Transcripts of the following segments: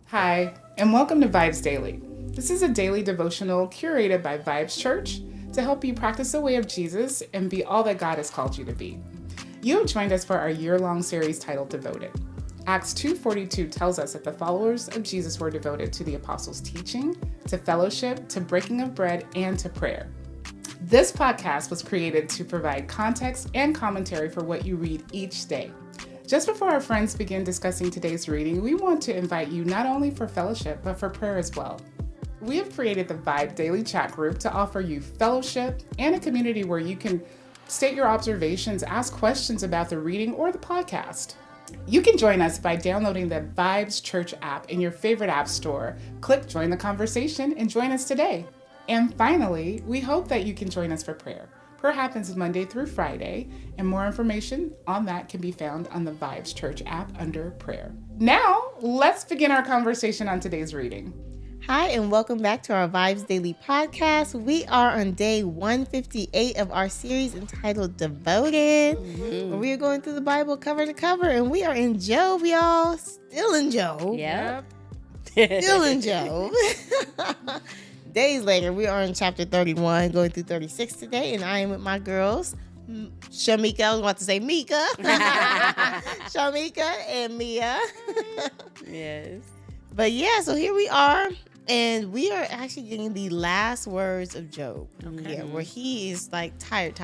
Hi, and welcome to VIBEZ Daily. This is a daily devotional curated by VIBEZ Church to help you practice the way of Jesus and be all that God has called you to be. You have joined us for our year-long series titled Devoted. Acts 2:42 tells us that the followers of Jesus were devoted to the apostles' teaching, to fellowship, to breaking of bread, and to prayer. This podcast was created to provide context and commentary for what you read each day. Just before our friends begin discussing today's reading, we want to invite you not only for fellowship, but for prayer as well. We have created the VIBE Daily Chat Group to offer you fellowship and a community where you can state your observations, ask questions about the reading or the podcast. You can join us by downloading the VIBEZ Church app in your favorite app store. Click Join the Conversation and join us today. And finally, we hope that you can join us for prayer. Prayer happens Monday through Friday, and more information on that can be found on the VIBEZ Church app under prayer. Now, let's begin our conversation on today's reading. Hi, and welcome back to our VIBEZ Daily podcast. We are on day 158 of our series entitled Devoted. Mm-hmm. We are going through the Bible cover to cover, and we are in Job, y'all. Still in Job. Yep. Still in Job. Days later, we are in chapter 31, going through 36 today, and I am with my girls, Shameeka. I was about to say Mika. Shameeka and Meya. Yes. But yeah, so here we are, and we are actually getting the last words of Job. Okay. Yeah, where he is like tired,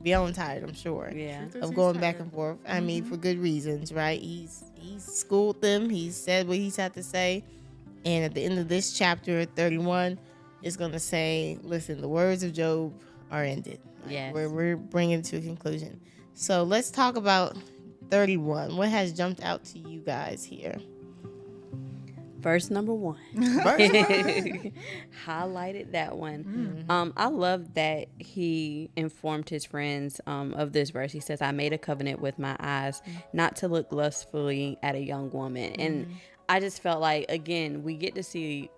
beyond tired, I'm sure. Yeah. Of going back and forth. I mean, for good reasons, right? He's schooled them. He said what he's had to say. And at the end of this chapter 31, it's going to say, listen, the words of Job are ended. Right? Yes. We're bringing it to a conclusion. So let's talk about 31. What has jumped out to you guys here? Verse number 1. Highlighted that one. Mm-hmm. I love that he informed his friends of this verse. He says, I made a covenant with my eyes not to look lustfully at a young woman. And I just felt like, again, we get to see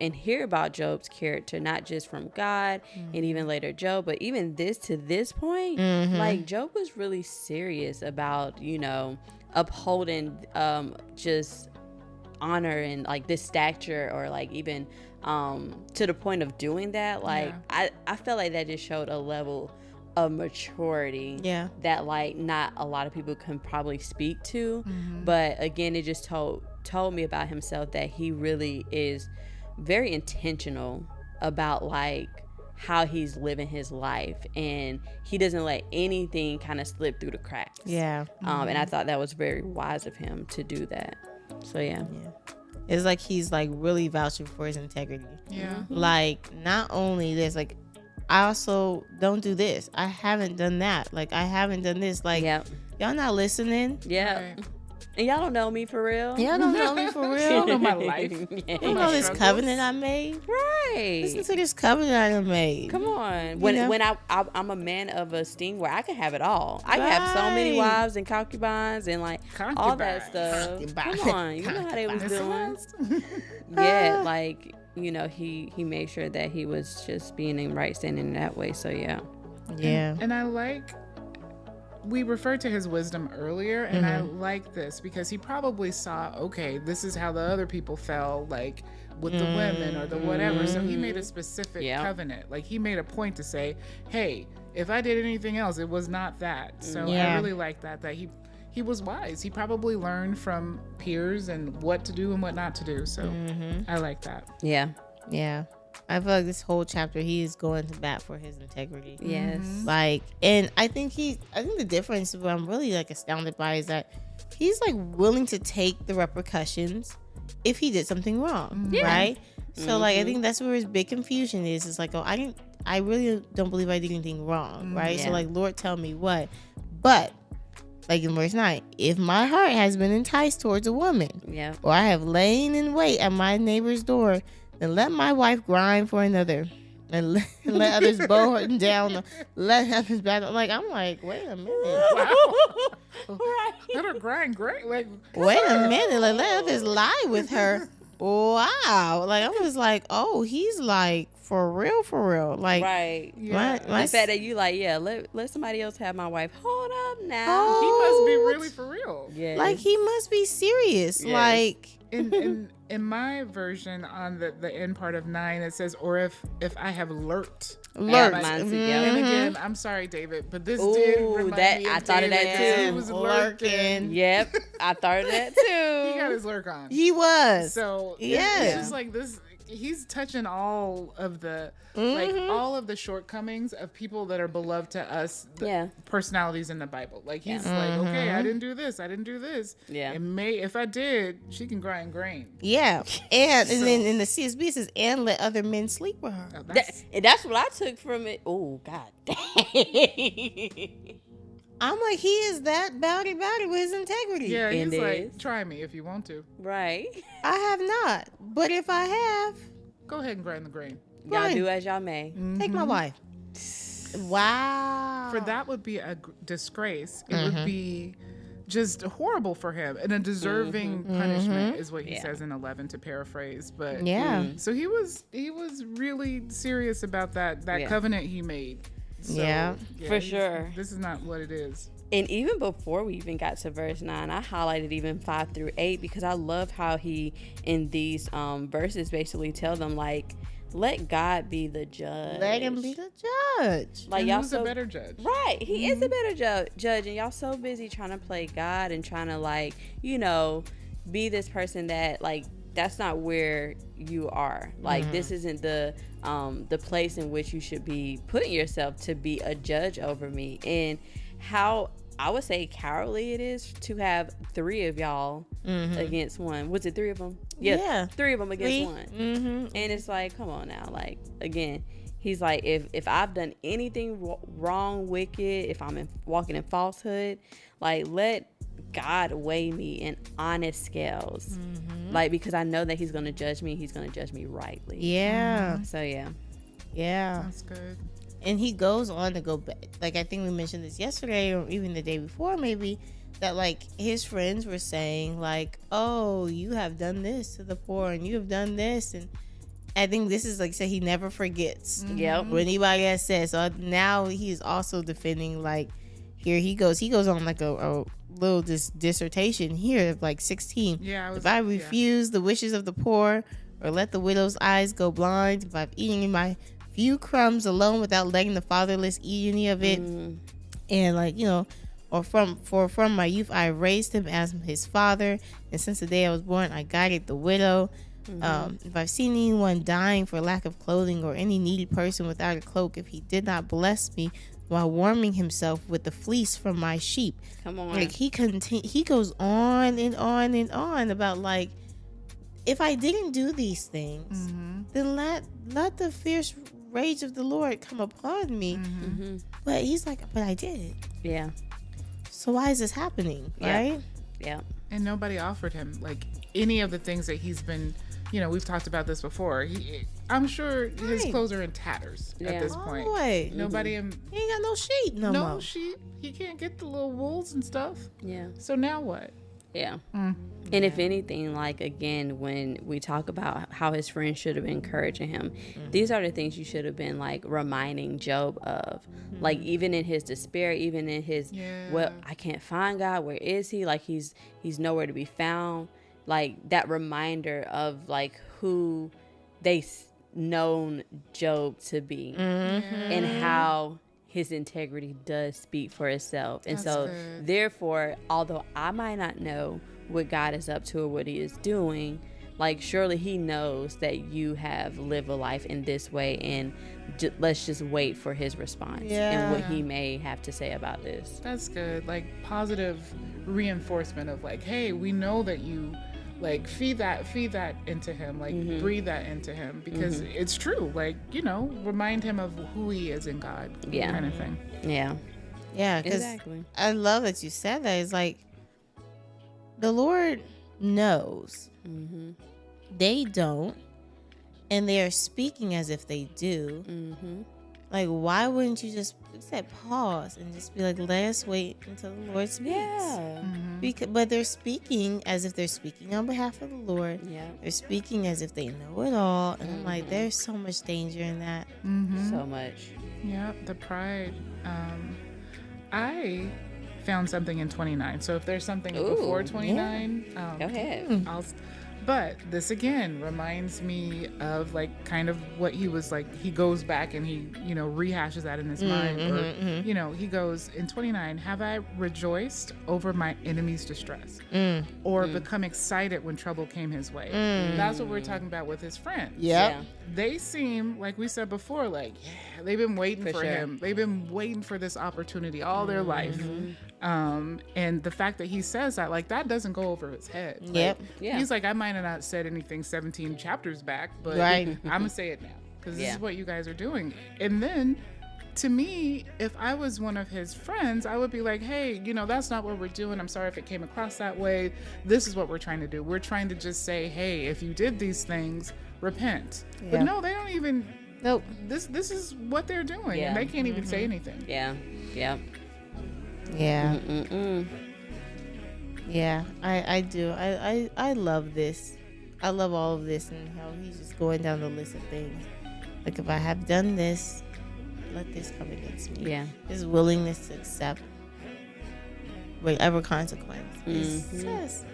and hear about Job's character, not just from God and even later Job, but even to this point, like Job was really serious about, upholding just honor and like this stature, or like even to the point of doing that. Like I felt like that just showed a level of maturity that like not a lot of people can probably speak to. But again, it just told me about himself that he really is very intentional about like how he's living his life, and he doesn't let anything kind of slip through the cracks. And I thought that was very wise of him to do that. So yeah. It's like he's like really vouching for his integrity. Like, not only this, like, I also don't do this, I haven't done that, like I haven't done this, like y'all not listening. Right. And y'all don't know me for real. Y'all don't know me for real. You don't know my life. You don't know this covenant I made. Right. Listen to this covenant I done made. Come on. When I'm a man of esteem where I can have it all. I can have so many wives and concubines and like all that stuff. Come on. You know how they was doing. Like, he made sure that he was just being in right standing in that way. So yeah. And I like, we referred to his wisdom earlier, and I like this because he probably saw, okay, this is how the other people fell, like with the women or the whatever. So he made a specific covenant. Like he made a point to say, hey, if I did anything else, it was not that. So I really like that he was wise. He probably learned from peers and what to do and what not to do. So I like that. Yeah. I feel like this whole chapter, he is going to bat for his integrity. Yes. Like, and I think the difference, what I'm really like astounded by, is that he's like willing to take the repercussions if he did something wrong. Right? So like, I think that's where his big confusion is. It's like, oh, I really don't believe I did anything wrong. Right? So like, Lord, tell me what. But like in verse 9, if my heart has been enticed towards a woman, or I have lain in wait at my neighbor's door, then let my wife grind for another, and let others bow her down. Let others battle. Like, I'm like, wait a minute. Wow. Let her grind great. Like, wait a minute. Like, let others lie with her. Wow. Like, I was like, oh, he's like for real. Like, right. Yeah. The fact that you like, yeah, let somebody else have my wife. Hold up now. He must be really for real. Yeah. like he must be serious. Yes. Like, In my version on the end part of 9, it says, or if I have lurked. lurked. Mindset, And again, I'm sorry, David, but this did remind me of I thought of David, that 'cause too. He was lurking. Yep, I thought of that too. He got his lurk on. He was. So Yeah. it's just like this. He's touching all of the like all of the shortcomings of people that are beloved to us. The personalities in the Bible. Like he's like, okay, I didn't do this. Yeah. And if I did, she can grind grain. Yeah. And then in the CSB it says, and let other men sleep with her. Oh, That's what I took from it. Oh God dang. I'm like, he is that bowdy with his integrity. yeah, he's It like, is. try me if you want to. Right. I have not. But if I have, Go ahead and grind the grain. Y'all Right. do as y'all may. take my wife. Wow. For that would be a disgrace. It would be just horrible for him and a deserving punishment is what he says in 11, to paraphrase. But Yeah. so he was really serious about that covenant he made. So, Yeah. For sure. This is not what it is. And even before we even got to verse 9, I highlighted even 5 through 8 because I love how he in these verses basically tell them like, let God be the judge. Let him be the judge. Like And y'all who's so a better judge? right. He is a better judge, and y'all so busy trying to play God and trying to like be this person that like that's not where you are. Like this isn't the place in which you should be putting yourself to be a judge over me. And how I would say cowardly it is to have 3 of y'all against one. Was it 3 of them? Yeah. 3 of them against 3. one. Mm-hmm. And it's like, come on now. Like, again, he's like, if I've done anything wrong, wicked, if I'm walking in falsehood, like, let God weigh me in honest scales. Like, because I know that he's going to judge me. He's going to judge me rightly. Yeah. So, yeah. Yeah. That's good. And he goes on to go back. Like, I think we mentioned this yesterday or even the day before, maybe, that, like, his friends were saying, like, oh, you have done this to the poor and you have done this. And I think this is, like, say he never forgets Yep. what anybody has said. So now he is also defending, like, here he goes. He goes on, like, a little dissertation here of, like, 16. Yeah. If I refuse the wishes of the poor or let the widow's eyes go blind, if I've eaten my few crumbs alone without letting the fatherless eat any of it, and like or from my youth I raised him as his father, and since the day I was born I guided the widow. If I've seen anyone dying for lack of clothing or any needy person without a cloak, if he did not bless me while warming himself with the fleece from my sheep. Come on. Like he goes on and on and on about like, if I didn't do these things, then let the fierce rage of the Lord come upon me. But he's like, but I did it. Yeah. So why is this happening? Yeah. Right? Yeah. And nobody offered him like any of the things that he's been, we've talked about this before. I'm sure his Right. clothes are in tatters at this All point. the way. Nobody, He ain't got no sheet no more. sheep. He can't get the little wools and stuff. Yeah. So now what? Yeah. And if anything, like, again, when we talk about how his friends should have been encouraging him, these are the things you should have been, like, reminding Job of. Like, even in his despair, even in his, well, I can't find God. Where is he? Like, he's nowhere to be found. Like, that reminder of, like, who they known Job to be and how his integrity does speak for itself. And so therefore, although I might not know what God is up to or what he is doing, like surely he knows that you have lived a life in this way, and let's just wait for his response and what he may have to say about this. That's good. Like positive reinforcement of like, hey, we know that you like feed that into him, like breathe that into him, because it's true. Like, remind him of who he is in God. Yeah. Kind of thing. Yeah. Yeah, because Exactly. I love that you said that. It's like the Lord knows. They don't, and they are speaking as if they do. Like, why wouldn't you just pause and just be like, let us wait until the Lord speaks? Yeah. But they're speaking as if they're speaking on behalf of the Lord. Yeah. They're speaking as if they know it all. And I'm like, there's so much danger in that. So much. Yeah, the pride. I found something in 29. So if there's something before 29, Go ahead. But this again reminds me of like kind of what he was like. He goes back and he, rehashes that in his mind. Or, he goes in 29, have I rejoiced over my enemy's distress or become excited when trouble came his way? That's what we're talking about with his friends. Yeah. They seem, like we said before, like, they've been waiting for sure. him. They've been waiting for this opportunity all their life. And the fact that he says that, like, that doesn't go over his head. Yep. Like, Yeah. he's like, I might have not said anything 17 chapters back, but Right. I'm going to say it now because this Yeah. is what you guys are doing. And then, to me, if I was one of his friends, I would be like, hey, that's not what we're doing. I'm sorry if it came across that way. This is what we're trying to do. We're trying to just say, hey, if you did these things, repent. Yeah. But no, they don't even. Nope. This is what they're doing, Yeah. and they can't even say anything. Yeah. Yeah. Yeah. Mm-mm. Yeah. I do. I love this. I love all of this and how he's just going down the list of things. Like, if I have done this, let this come against me. Yeah. His willingness to accept whatever consequence. It's just,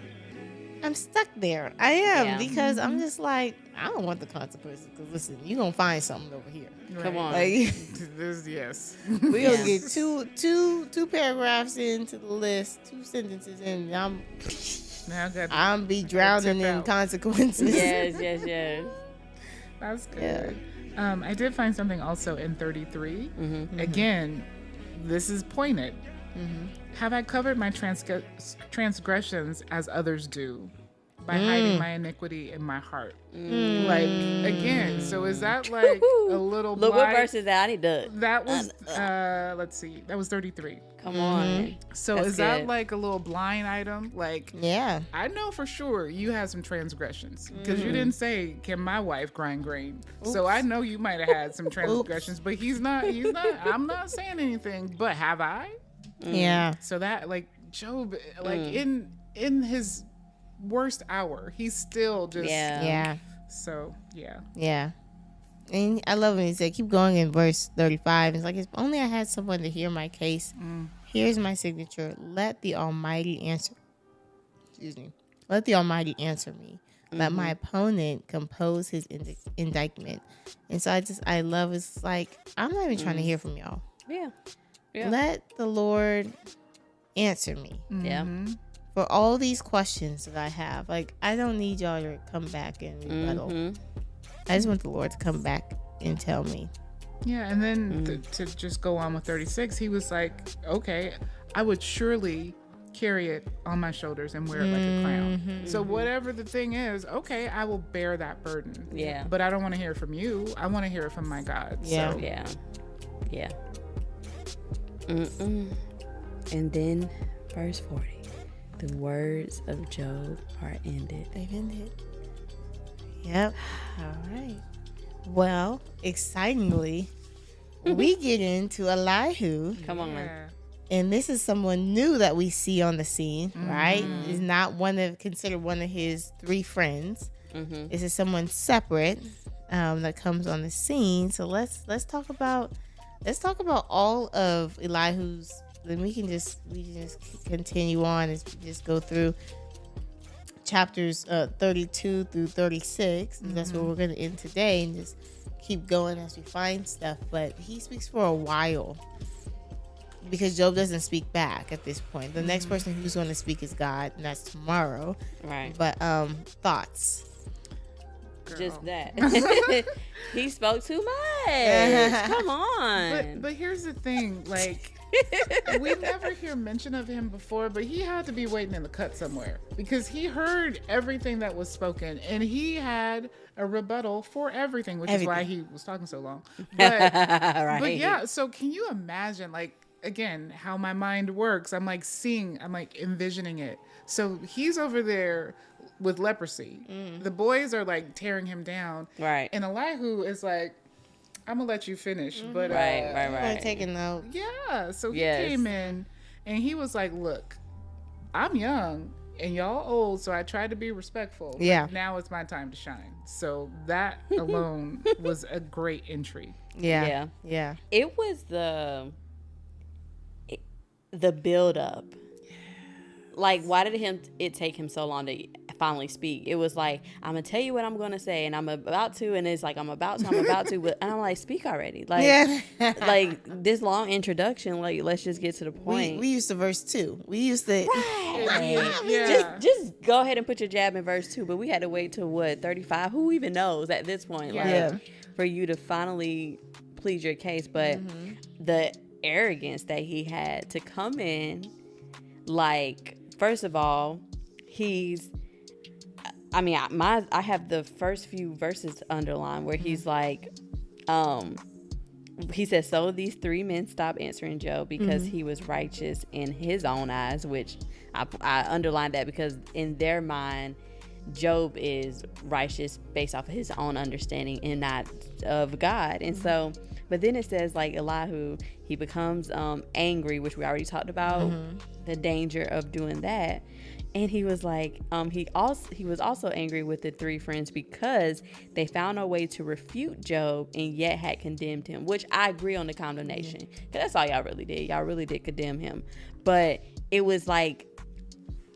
I'm stuck there. I am, Yeah. because I'm just like, I don't want the consequences. Because listen, you're gonna find something over here. Come on. Like, This, yes. we Yeah. gonna get two paragraphs into the list, 2 sentences in, and Now I got I'm be drowning tip in out. consequences. yes. That's good. I did find something also in 33. Again, this is pointed. Have I covered my transgressions as others do by hiding my iniquity in my heart? Like, again, so is that like a little Look, what blind? verse is that? I need to. That was, let's see, that was 33. Come on. So That's is that good. like a little blind item? Like, Yeah. I know for sure you had some transgressions because you didn't say, "Can my wife grind grain?" So I know you might have had some transgressions, but he's not. I'm not saying anything. But have I? Yeah. So that, like, Job, like in his worst hour, he's still just. Yeah. So yeah. Yeah. And I love when he said, keep going in verse 35. It's like, if only I had someone to hear my case. Here's my signature. Let the Almighty answer. Excuse me. Let the Almighty answer me. Let my opponent compose his indictment. And so I love, it's like, I'm not even trying to hear from y'all. Yeah. Yeah. Let the Lord answer me Yeah. for all these questions that I have. Like, I don't need y'all to come back and rebuttal. I just want the Lord to come back and tell me. Yeah, and then to just go on with 36, he was like, okay, I would surely carry it on my shoulders and wear it like a crown. So whatever the thing is, okay, I will bear that burden. Yeah. But I don't want to hear it from you. I want to hear it from my God. Yeah. So, Yeah. Yeah. And then verse 40. The words of Job are ended. They've ended. Yep. All right. Well, excitingly, we get into Elihu, Come on. yeah. and this is someone new that we see on the scene, right? Is not considered one of his 3 friends. This is someone separate that comes on the scene. So let's talk about all of Elihu's. Then we can just continue on and just go through chapters 32 through 36. And that's where we're going to end today, and just keep going as we find stuff. But he speaks for a while because Job doesn't speak back at this point. The next person who's going to speak is God, and that's tomorrow. Right. But thoughts. Just that. He spoke too much. Come on. But here's the thing, like, we never hear mention of him before, but he had to be waiting in the cut somewhere because he heard everything that was spoken and he had a rebuttal for everything, which is why he was talking so long. But, Right. but yeah, so can you imagine, like, again, how my mind works? I'm like envisioning it. So he's over there with leprosy. The boys are like tearing him down. Right. And Elihu is like, I'm gonna let you finish, but I'm taking a note. Yeah, so he came in and he was like, "Look, I'm young and y'all old, so I tried to be respectful. Yeah. But now it's my time to shine." So that alone was a great entry. Yeah. It was the build up. Like, why did it take him so long to finally speak? It was like, I'm gonna tell you what I'm gonna say, and I'm about to, and it's like I'm about to, but and I'm like, speak already. Like, like this long introduction. Like, let's just get to the point. We used to verse 2. We used to just go ahead and put your jab in verse 2. But we had to wait till what 35? Who even knows at this point? Like, for you to finally plead your case. But the arrogance that he had to come in, like, first of all, I have the first few verses underlined where he's like, he says, so these 3 men stopped answering Job because he was righteous in his own eyes, which I underlined that because in their mind, Job is righteous based off of his own understanding and not of God. And so, but then it says, like, Elihu, he becomes angry, which we already talked about, the danger of doing that. And he was like, he was also angry with the 3 friends because they found a way to refute Job and yet had condemned him, which I agree on the condemnation. Because that's all y'all really did. Y'all really did condemn him. But it was like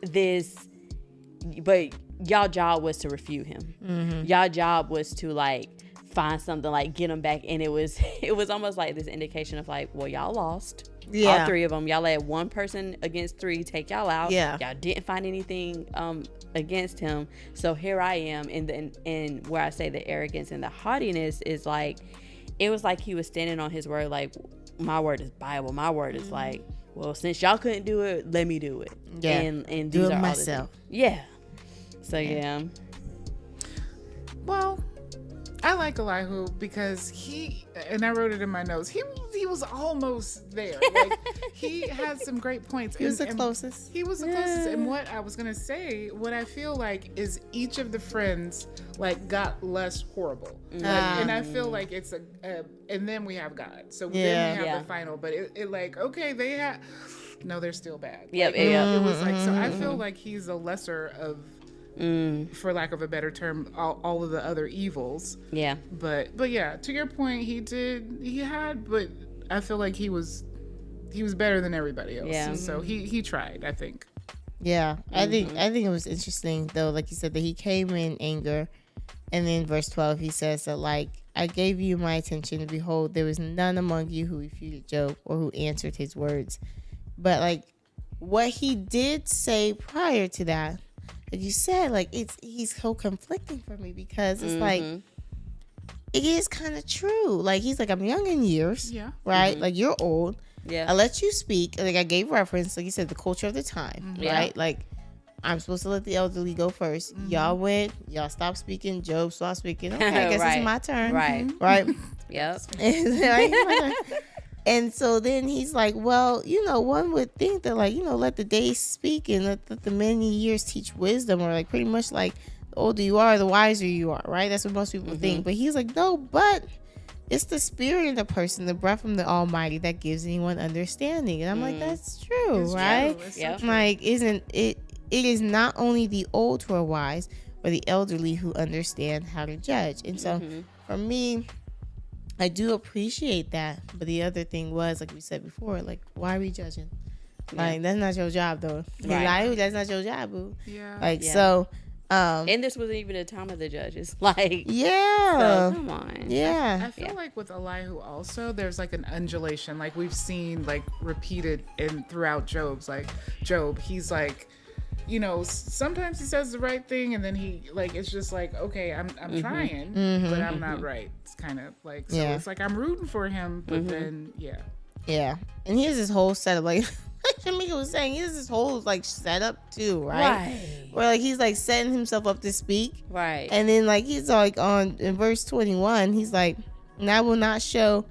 this, but y'all job was to refute him. Y'all job was to, like, find something, like, get him back. And it was almost like this indication of, like, well, y'all lost. All 3 of them. Y'all let 1 person against 3 take y'all out. Y'all didn't find anything against him. So here I am. And where I say the arrogance and the haughtiness is, like, it was like he was standing on his word, like, my word is Bible. My word is like, well, since y'all couldn't do it, let me do it. Yeah. And do these it are myself. So Well, I like Elihu because and I wrote it in my notes, he was almost there. Like, he had some great points. He was the closest. He was the closest. And what I was going to say, what I feel like is each of the friends, like, got less horrible. Like, and I feel like it's and then we have God. So then we have the final. But it like, okay, they're still bad. It was like, so I feel like he's a lesser of, for lack of a better term, all of the other evils. But yeah, to your point, but I feel like he was better than everybody else. So he tried, I think. I think it was interesting though, like you said, that he came in anger, and then verse 12 he says that, like, I gave you my attention, and behold, there was none among you who refuted Job or who answered his words. But, like, what he did say prior to that, like you said, like, he's so conflicting for me because it's like, it is kind of true. Like, he's like, I'm young in years, right? Like, you're old. I let you speak. Like, I gave reference, like you said, the culture of the time, right? Like, I'm supposed to let the elderly go first. Y'all went. Y'all stopped speaking. Job stopped speaking. Okay, I guess it's my turn. Right. Yep. And so then he's like, well, one would think that, like, let the days speak and let the many years teach wisdom, or, like, pretty much like, the older you are, the wiser you are, right? That's what most people think. But he's like, no, but it's the spirit in the person, the breath from the Almighty, that gives anyone understanding. And I'm like, that's true, it's right? True. So true. Like, isn't it? It is not only the old who are wise, but the elderly who understand how to judge. And so, for me, I do appreciate that. But the other thing was, like we said before, like, why are we judging? Like, that's not your job, though. Like, that's not your job, boo. So. And this wasn't even the time of the judges. Like, so, come on. I feel like with Elihu also, there's, like, an undulation. Like, we've seen, like, repeated throughout Job's. Like, Job, he's like, sometimes he says the right thing, and then he, like, it's just like, okay, I'm trying, but I'm not right. It's kind of like, so it's like I'm rooting for him, but then and he has this whole setup, like Shameeka was saying, he has this whole, like, setup too, right? Where, like, he's, like, setting himself up to speak, and then, like, he's like, in verse 21, he's like, and I will not show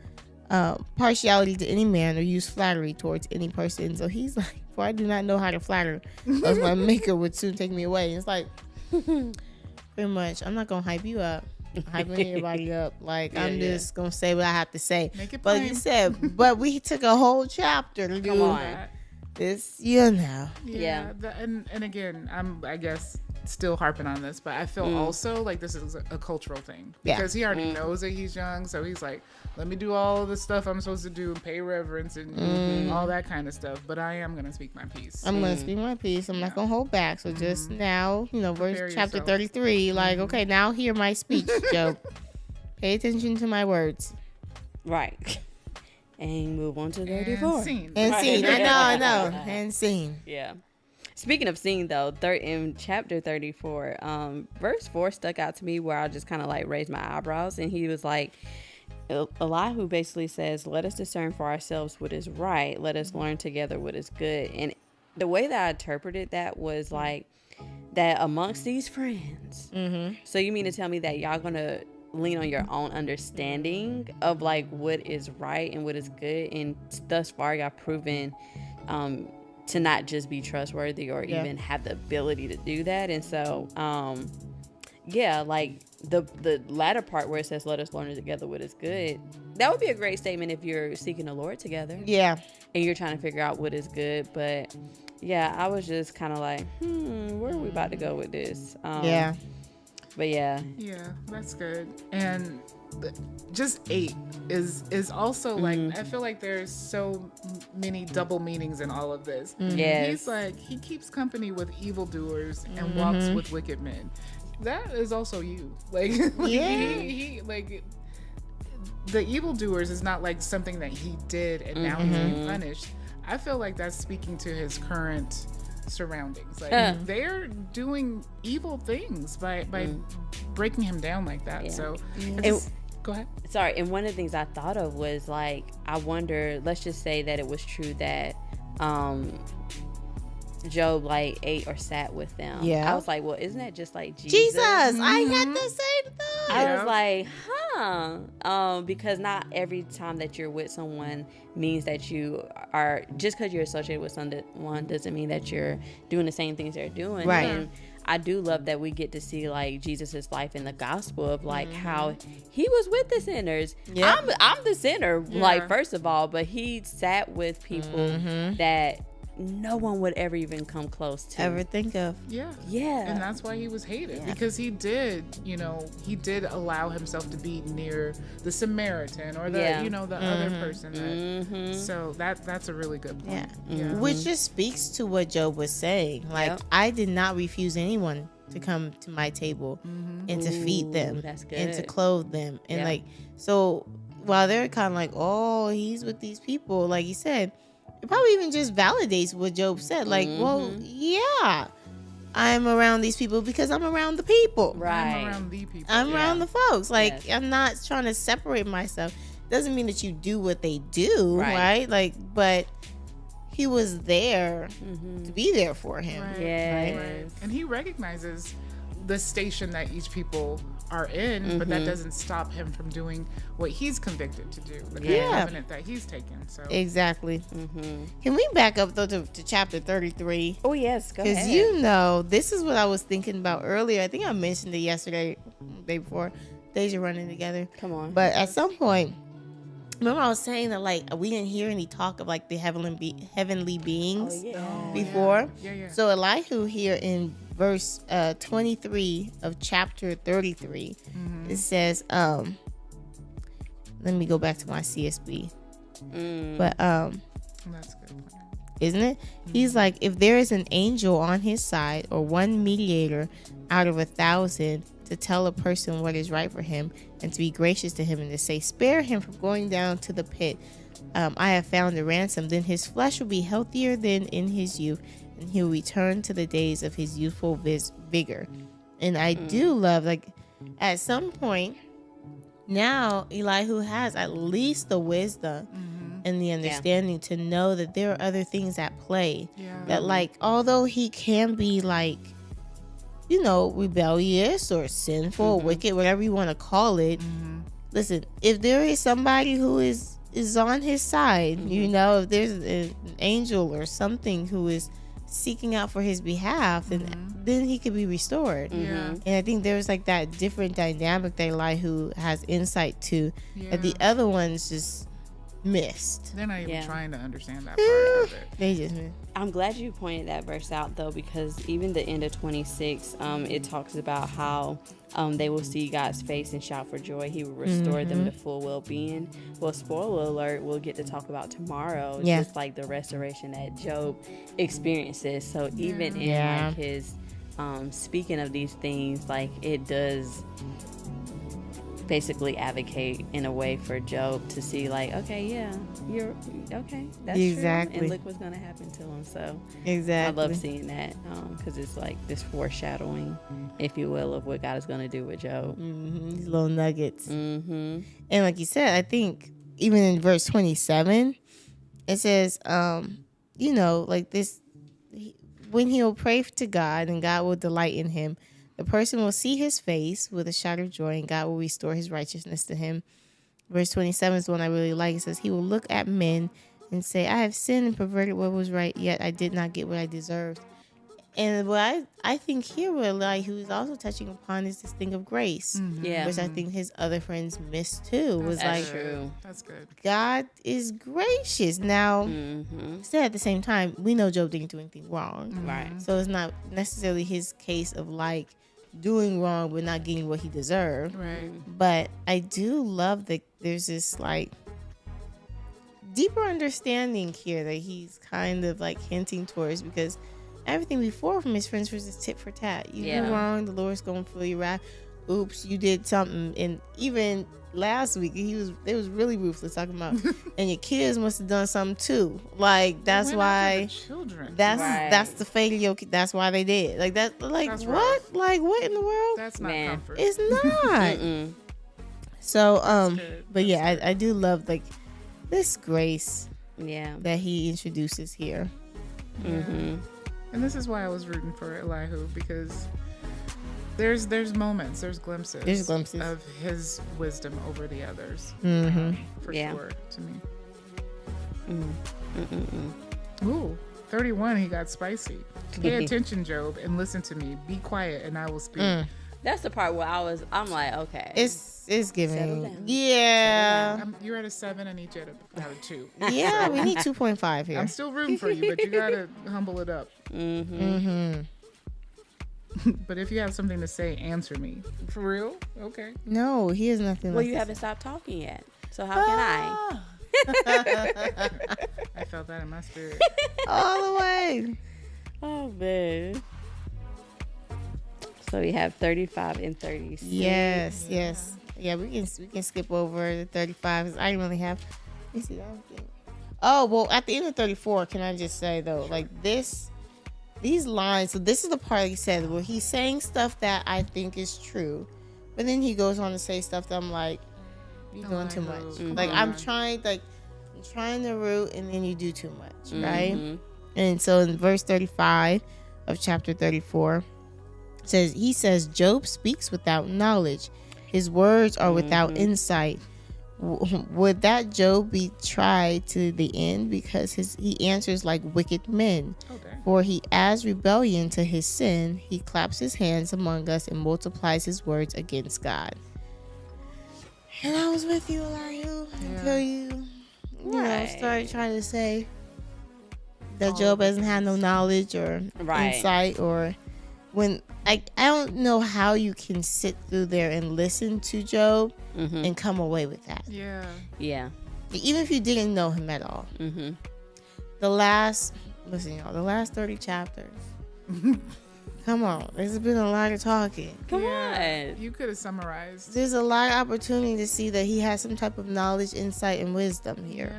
partiality to any man or use flattery towards any person. So he's like, for I do not know how to flatter, else my maker would soon take me away. And it's like, pretty much, I'm not gonna hype you up. hyping everybody up. Like, I'm just going to say what I have to say. Make it But plain. you said, but we took a whole chapter to do on. this, Yeah. And again, I guess still harping on this, but I feel also like this is a cultural thing because he already knows that he's young, so he's like, let me do all of the stuff I'm supposed to do and pay reverence and all that kind of stuff, but I am gonna speak my piece. I'm going to speak my piece. I'm not going to hold back. So just now, verse chapter yourself. 33, like, okay, now hear my speech, Job. Pay attention to my words. Right. And move on to 34. And scene. And scene. I know. And scene. Yeah. Speaking of scene, though, in chapter 34, verse 4 stuck out to me where I just kind of like raised my eyebrows. And he was like, Elihu basically says, let us discern for ourselves what is right. Let us learn together what is good. And the way that I interpreted that was like that amongst these friends. So you mean to tell me that y'all going to lean on your own understanding of like what is right and what is good, and thus far y'all proven to not just be trustworthy or even have the ability to do that. And so like the latter part where it says let us learn together what is good, that would be a great statement if you're seeking the Lord together and you're trying to figure out what is good. But I was just kind of like, where are we about to go with this? But yeah, that's good. And just 8 is also like, I feel like there's so many double meanings in all of this. He's like, he keeps company with evildoers and walks with wicked men. That is also you. Like, he like, the evildoers is not like something that he did and now he's being punished. I feel like that's speaking to his current surroundings. Like, they're doing evil things by breaking him down like that. So go ahead. Sorry. And one of the things I thought of was like, I wonder, let's just say that it was true that Job like ate or sat with them. I was like, well, isn't that just like Jesus? I had the same thought. I was like, because not every time that you're with someone means that you are, just because you're associated with someone doesn't mean that you're doing the same things they're doing. Right. And I do love that we get to see like Jesus's life in the gospel of like how he was with the sinners. I'm the sinner, like, first of all, but he sat with people that no one would ever even come close to ever think of. And that's why he was hated, because he did allow himself to be near the Samaritan or the the other person so that's a really good point. Which just speaks to what Job was saying, like, I did not refuse anyone to come to my table and to feed them and to clothe them, and like, so while they're kind of like, oh, he's with these people, like you said, it probably even just validates what Job said. Like, well, I'm around these people because I'm around the people. Right. I'm around the people. I'm around the folks. Like, I'm not trying to separate myself. Doesn't mean that you do what they do, right? Like, but he was there to be there for him. Right. And he recognizes the station that each people are in, but that doesn't stop him from doing what he's convicted to do, the covenant that he's taken. So exactly. Can we back up though to chapter 33? Oh yes, go ahead. Because this is what I was thinking about earlier. I think I mentioned it yesterday, day before. Days are running together. Come on. But at some point, remember I was saying that like we didn't hear any talk of like the heavenly beings before. So Elihu here in verse 23 of chapter 33, it says, let me go back to my CSB. But that's good. Isn't it? He's like, if there is an angel on his side or one mediator out of 1,000 to tell a person what is right for him and to be gracious to him and to say, spare him from going down to the pit, I have found a ransom, then his flesh will be healthier than in his youth, and he will return to the days of his youthful vigor. And I do love, like, at some point now Elihu has at least the wisdom and the understanding to know that there are other things at play, that like, although he can be like, you know, rebellious or sinful or wicked, whatever you want to call it, listen, if there is somebody who is on his side, you know, if there's an angel or something who is seeking out for his behalf, then he could be restored. Yeah. And I think there's like that different dynamic that Elihu has insight to that the other ones just missed. They're not even trying to understand that part of it. They just missed. I'm glad you pointed that verse out, though, because even the end of 26, it talks about how they will see God's face and shout for joy. He will restore them to full well-being. Well, spoiler alert, we'll get to talk about tomorrow, just like the restoration that Job experiences. So even in like his speaking of these things, like it does basically advocate in a way for Job to see like, okay, you're okay, that's exactly true, and look what's gonna happen to him. So exactly, I love seeing that because it's like this foreshadowing, if you will, of what God is gonna do with Job. These little nuggets. Mm-hmm. And like you said, I think even in verse 27, it says, like this, when he'll pray to God and God will delight in him, the person will see his face with a shout of joy, and God will restore his righteousness to him. Verse 27 is the one I really like. It says, he will look at men and say, I have sinned and perverted what was right, yet I did not get what I deserved. And what I think here with Elihu is also touching upon is this thing of grace, which I think his other friends missed too. Was That's like, true. That's good. God is gracious. Now, said at the same time, we know Job didn't do anything wrong. Right. So it's not necessarily his case of like doing wrong but not getting what he deserved. Right. But I do love that there's this like deeper understanding here that he's kind of like hinting towards, because everything before from his friends was just tit for tat. You do wrong, the Lord's gonna feel you right. Oops, you did something. And even last week it was really ruthless talking about and your kids must have done something too. Like that's why children. that's the fate of your kid. That's why they did. Like that, like That's what? rough. Like what in the world? That's not comfort. It's not. So good. but yeah, I do love like this grace Yeah. that he introduces here. Mm-hmm. And this is why I was rooting for Elihu, because there's moments, there's glimpses of his wisdom over the others. For sure, to me. Ooh, 31, he got spicy. Pay attention, Job, and listen to me. Be quiet, and I will speak. That's the part where I'm like, okay. It's Settle giving. down. Yeah. You're at a 7, I need you at a 2. Yeah, we need 2.5 here. I'm still rooting for you, but you gotta humble it up. But if you have something to say, answer me. For real? Okay. No, he has nothing. Well, like you to haven't stopped talking yet. So how can I? I felt that in my spirit. all the way. Oh, man. So we have 35 and 36. Yes. Yeah, we can skip over the 35 because I didn't really have. Let me see that thing. Oh well, at the end of 34, can I just say though, like these lines. So this is the part he said where he's saying stuff that I think is true, but then he goes on to say stuff that I'm like, you're doing too much. Like I'm trying to root, and then you do too much, right? And so in verse 35 of chapter 34. He says Job speaks without knowledge, his words are without insight. Would that Job be tried to the end, because he answers like wicked men? For he adds rebellion to his sin, he claps his hands among us and multiplies his words against God. And I was with you, Elihu, until you started trying to say that Job doesn't have no knowledge or insight, or when I don't know how you can sit through there and listen to Job and come away with that. Yeah. Even if you didn't know him at all. The last 30 chapters. Come on, there's been a lot of talking. Come on. You could have summarized. There's a lot of opportunity to see that he has some type of knowledge, insight, and wisdom here.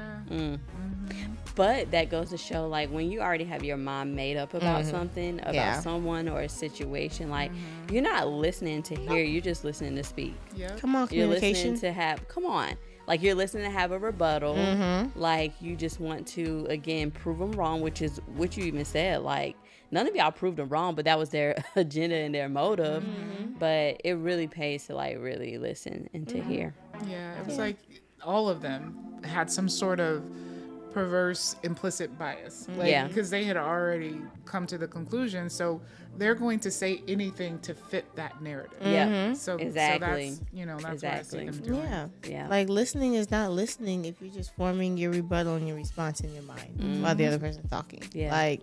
But that goes to show, like, when you already have your mind made up about something, about someone or a situation, like, you're not listening to hear, you're just listening to speak. Come on, communication. You're listening you're listening to have a rebuttal. Like, you just want to, again, prove them wrong, which is what you even said. Like, none of y'all proved them wrong, but that was their agenda and their motive. But it really pays to, like, really listen and to hear. Yeah, it was like all of them had some sort of perverse implicit bias. Yeah. Because they had already come to the conclusion. So they're going to say anything to fit that narrative. Yeah. So Exactly. So that's what I see them doing. Yeah. Like, listening is not listening if you're just forming your rebuttal and your response in your mind while the other person's talking. Yeah. Like,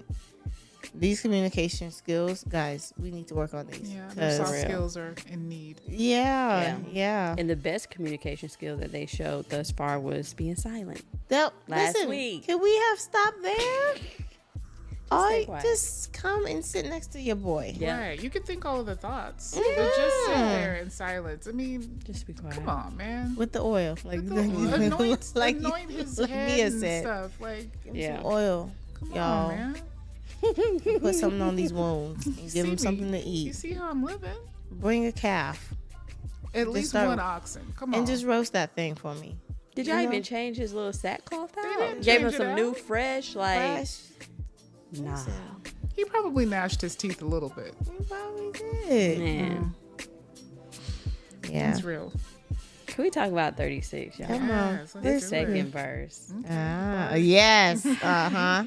these communication skills, guys, we need to work on these. Yeah, their soft skills are in need. Yeah. And the best communication skill that they showed thus far was being silent. Last week. Can we have stopped there? stay quiet. Just come and sit next to your boy. Yeah. Right. You could think all of the thoughts, but just sit there in silence. I mean, Just be quiet. come on, man. With the oil. Like, Anoint his like head Meya and said. stuff. Like, Yeah. Some oil. come Y'all. on, man. Put something on these wounds and give them something to You eat. see how I'm living? Bring a calf At least start- one oxen. Come on. and just roast that thing for me. Did y'all even change his little sackcloth out? didn't Gave him change it some new out. fresh, Fresh. nah. He probably gnashed his teeth a little bit. You probably did. Man. Yeah. It's real. Can we talk about 36, y'all? Come on. Yes, let's The do it. second verse. Yes. Uh-huh.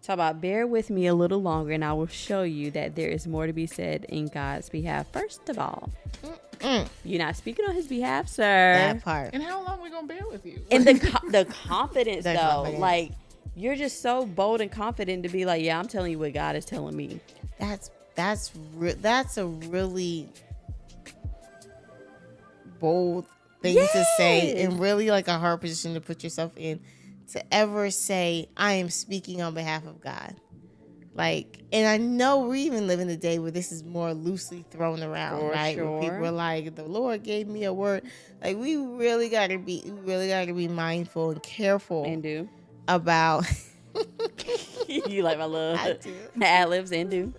Talk about bear with me a little longer and I will show you that there is more to be said in God's behalf. First of all, you're not speaking on his behalf, sir. That part. And how long we gonna bear with you? And the confidence, The though. confidence. Like, you're just so bold and confident to be like, yeah, I'm telling you what God is telling me. That's a really bold thing to say, and really like a hard position to put yourself in, to ever say, I am speaking on behalf of God. Like, and I know we even live in a day where this is more loosely thrown around, For right? sure. Where people are like, the Lord gave me a word. Like, we really gotta be mindful and careful And do. about You like my little I do. ad-libs and do.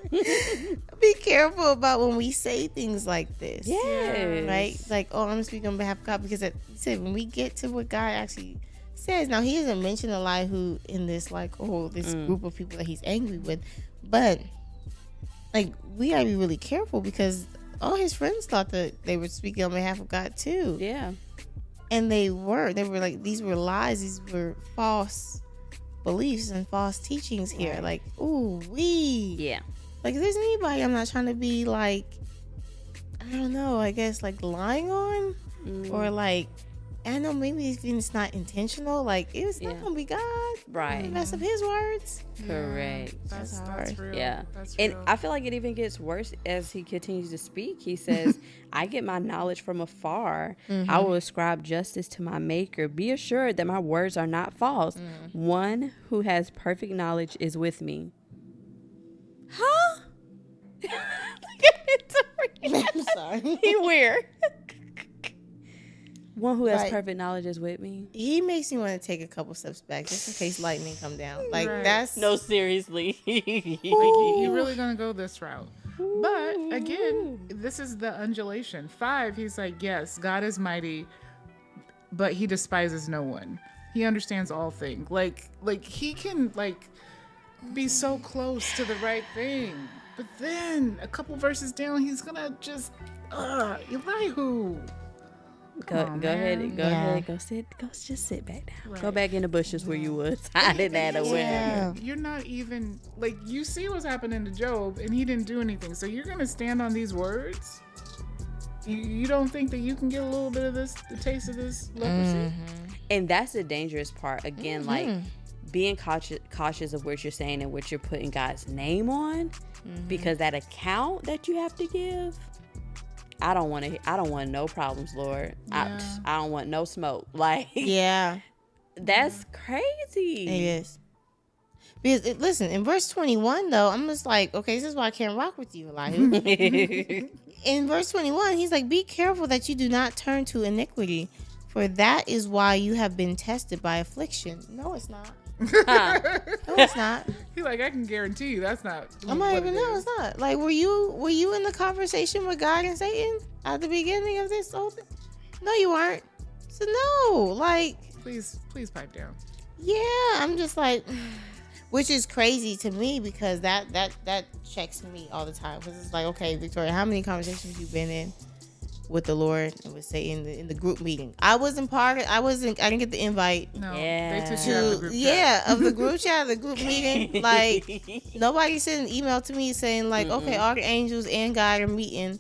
Be careful about when we say things like this. Yes. Right? Like, oh, I'm speaking on behalf of God, because when we get to what God actually says, now he hasn't mentioned a lot who in this, like, this group of people that he's angry with, but like, we gotta be really careful, because all his friends thought that they were speaking on behalf of God too. Yeah. And they were like, these were lies, these were false beliefs and false teachings here. Right. Like, Yeah. like, if there's anybody I'm not trying to be like, I don't know, I guess like lying on, or like, I know maybe it's not intentional, like it's not gonna be God, Right. mess up his words. Correct. That's hard. real. Yeah. That's And real. I feel like it even gets worse as he continues to speak. He says, I get my knowledge from afar. I will ascribe justice to my maker. Be assured that my words are not false. One who has perfect knowledge is with me. Huh? I'm sorry. He weird. One who has Right. perfect knowledge is with me. He makes me want to take a couple steps back just in case lightning come down. Like, Right. that's No, seriously. You're really gonna go this route. But again, this is the undulation. 5, he's like, yes, God is mighty, but he despises no one. He understands all things. Like he can be so close to the right thing. But then a couple verses down, he's gonna just Elihu. Go ahead. Yeah. Go just sit back down. Right. Go back in the bushes where you was hiding that or whatever. Yeah. You're not even you see what's happening to Job, and he didn't do anything. So you're gonna stand on these words. You don't think that you can get a little bit of the taste of this leprosy? And that's the dangerous part. Again, like being cautious of what you're saying and what you're putting God's name on, because that account that you have to give, I don't want no problems, Lord. Yeah. I don't want no smoke. Like, yeah, that's crazy. it is. Because listen, in verse 21 though, I'm just like, okay, this is why I can't rock with you, Elihu. In verse 21, he's like, be careful that you do not turn to iniquity, for that is why you have been tested by affliction. No, it's not. No, it's not. He's like, I can guarantee you that's not. I'm not even. No, it's not. Like, were you in the conversation with God and Satan at the beginning of this whole thing? No, you weren't. So no, like, Please pipe down. yeah, I'm just like, which is crazy to me, because that checks me all the time, because it's like, okay, Victoria, how many conversations you been in with the Lord and would say in the group meeting. I wasn't part of. I didn't get the invite. No, Yeah. they took you out of the group chat. Of the group chat, the group meeting. Like nobody sent an email to me saying like, okay, all the angels and God are meeting.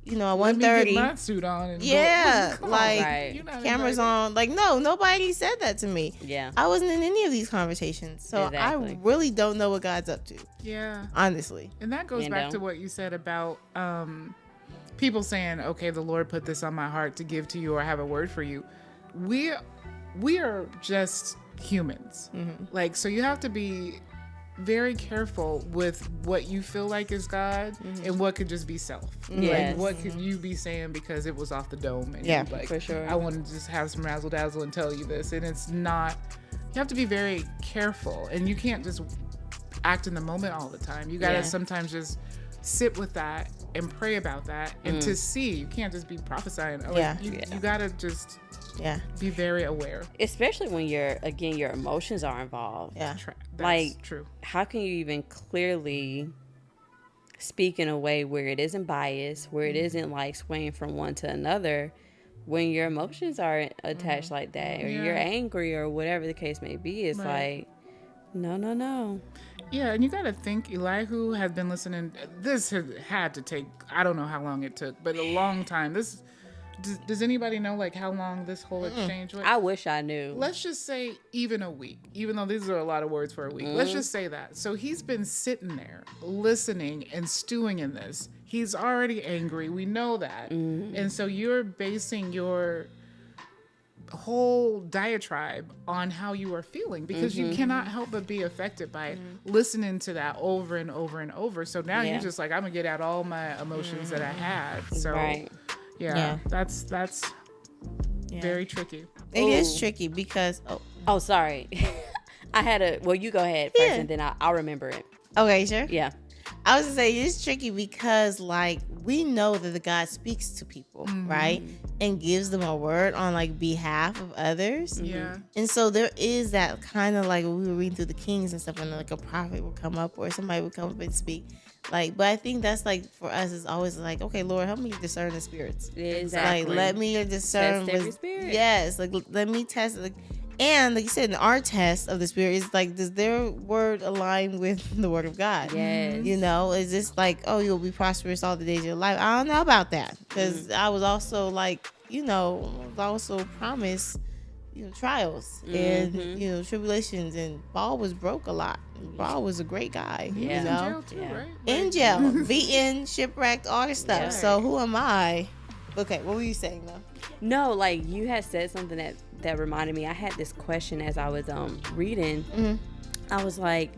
You know, at 1:30. Let me get my suit on. And Yeah, go. like Right. You're not cameras invited. on. Like no, nobody said that to me. Yeah. I wasn't in any of these conversations, so Exactly. I really don't know what God's up to. Yeah. Honestly. And that goes You back know? to what you said about people saying, okay, the Lord put this on my heart to give to you or have a word for you. We are just humans. Like, so you have to be very careful with what you feel like is God and what could just be self. Yes. Like, what could you be saying because it was off the dome? And Yeah, you like, for sure. I want to just have some razzle dazzle and tell you this. And it's not, you have to be very careful. And you can't just act in the moment all the time. You got to Yeah. sometimes just sit with that and pray about that and to see. You can't just be prophesying. Like, Yeah. You got to just be very aware. Especially when your emotions are involved. Yeah. That's Like, true. How can you even clearly speak in a way where it isn't biased, where it isn't like swaying from one to another, when your emotions are attached like that, or Yeah. you're angry, or whatever the case may be? It's Right. like, no. Yeah, and you got to think Elihu had been listening. This had to take, I don't know how long it took, but a long time. Does anybody know like how long this whole exchange went? I wish I knew. Let's just say even a week, even though these are a lot of words for a week. Let's just say that. So he's been sitting there listening and stewing in this. He's already angry. We know that. And so you're basing your whole diatribe on how you are feeling because you cannot help but be affected by listening to that over and over and over. So now Yeah. you're just like, I'm gonna get out all my emotions that I had. So Right. yeah, that's very tricky. It is tricky because Oh, sorry. I had you go ahead first, Yeah. and then I'll remember it. okay, sure. Yeah. I was gonna say it's tricky because like we know that the God speaks to people, right? And gives them a word on like behalf of others. Yeah. And so there is that kind of like when we were reading through the Kings and stuff, and like a prophet would come up or somebody would come up and speak. Like, but I think that's like for us is always like, okay, Lord, help me discern the spirits. Exactly. Like, let me discern. Test every spirit. Yes, like let me test. Like, and like you said, in our test of the spirit is like, does their word align with the word of God? Yes. You know, is this like, oh, you'll be prosperous all the days of your life? I don't know about that because I was also like, you know, was also promised, you know, trials and you know tribulations, and Paul was broke a lot. Paul was a great guy. He You was in know, jail too, Yeah. right? in jail, beaten, shipwrecked, all this stuff. Right. So who am I? Okay, what were you saying though? No, like you had said something that reminded me. I had this question as I was reading. I was like,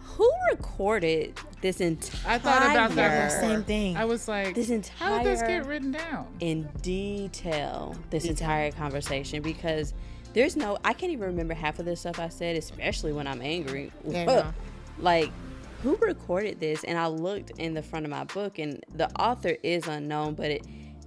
who recorded this entire? I thought about that before. Same thing. I was like, This how did this entire- get written down? in detail this entire conversation, because there's I can't even remember half of the stuff I said, especially when I'm angry. Yeah, no. Like, who recorded this? And I looked in the front of my book, and the author is unknown, but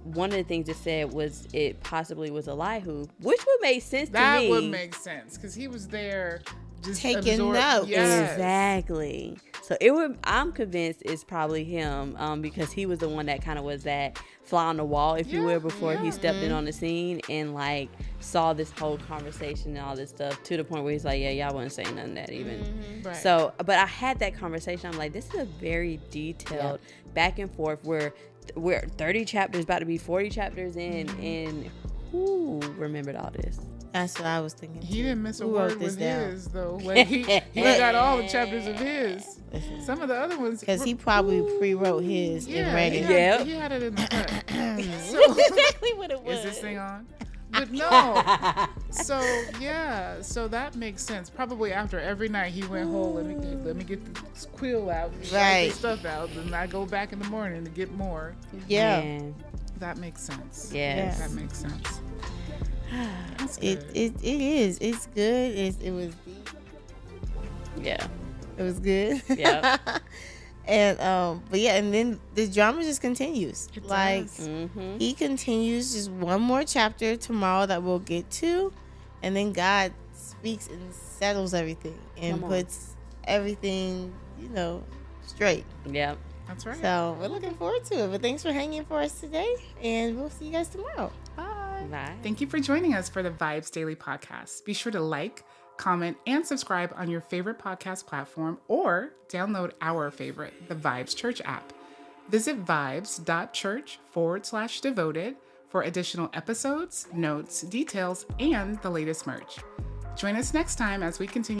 one of the things it said was it possibly was Elihu, which would make sense to That me. would make sense because he was there just Taking absorb- notes. Yes. Exactly. So I'm convinced it's probably him, because he was the one that kind of was that fly on the wall, if you will, before he stepped in on the scene and like saw this whole conversation and all this stuff to the point where he's like, yeah, y'all wasn't saying none of that even. Right. So, but I had that conversation. I'm like, this is a very detailed back and forth where we're 30 chapters, about to be 40 chapters in, and who remembered all this? That's what I was thinking. He too. didn't miss a Who wrote word this with down? his though. Like he got all the chapters of his. Some of the other ones Because he probably pre-wrote his and read it. Yeah. He had it in the cut. So, Exactly what it was. is this thing on? But no. So that makes sense. Probably after every night he went home. Let me get the quill out, and write Right. this stuff out, and I go back in the morning to get more. Yeah. Man. That makes sense. Yes. That makes sense. That's It good. is. It's good. It was deep. Yeah. It was good. Yeah. And but yeah, and then the drama just continues. It Like does. he continues just one more chapter tomorrow that we'll get to, and then God speaks and settles everything and Come on. puts everything, you know, straight. Yep. That's right. So we're looking forward to it. But thanks for hanging for us today, and we'll see you guys tomorrow. Bye. Bye. Thank you for joining us for the VIBEZ Daily Podcast. Be sure to like, comment, and subscribe on your favorite podcast platform or download our favorite, the VIBEZ Church app. Visit vibes.church/devoted for additional episodes, notes, details, and the latest merch. Join us next time as we continue